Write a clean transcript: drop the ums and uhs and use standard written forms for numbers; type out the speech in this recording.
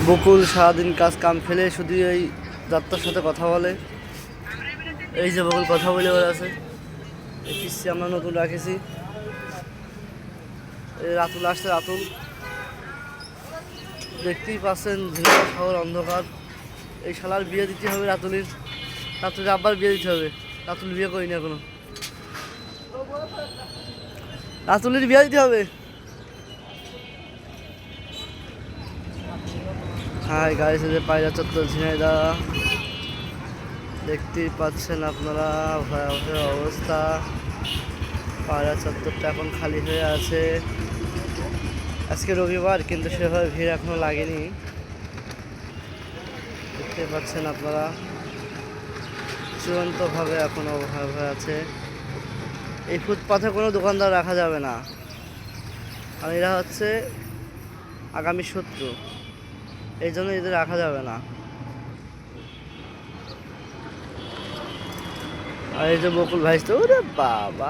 বকুল সারাদিন কাজ কাম ফেলে শুধু এই যাত্রার সাথে কথা বলে। এই যে বকুল কথা বলে আছে, এই পিসি আমরা নতুন রাখেছি। এই রাতুল আসছে, রাতুল দেখতেই পাচ্ছেন, ঝিনাইদহ শহর অন্ধকার। এই শালার বিয়ে দিতে হবে রাতুলের আব্বার বিয়ে দিতে হবে। রাতুল বিয়ে করিনি এখনো, রাতুলের বিয়ে দিতে হবে। হ্যাঁ গাড়ি যে পায়রা চত্বর ঝিনাইদহ দেখতেই পাচ্ছেন আপনারা, ভয়াবহ অবস্থা। পায়রা চত্বরটা এখন খালি হয়ে আছে। আজকে রবিবার কিন্তু সেভাবে ভিড় এখনো লাগেনি, দেখতে পাচ্ছেন আপনারা। চূড়ান্তভাবে এখনো ভয়াবহ আছে। এই ফুটপাথে কোনো দোকানদার রাখা যাবে না, আর এরা হচ্ছে আগামী শত্রু, এই জন্য এদের রাখা যাবে না। আর এই যে বকুল ভাই, তো ওরে বাবা।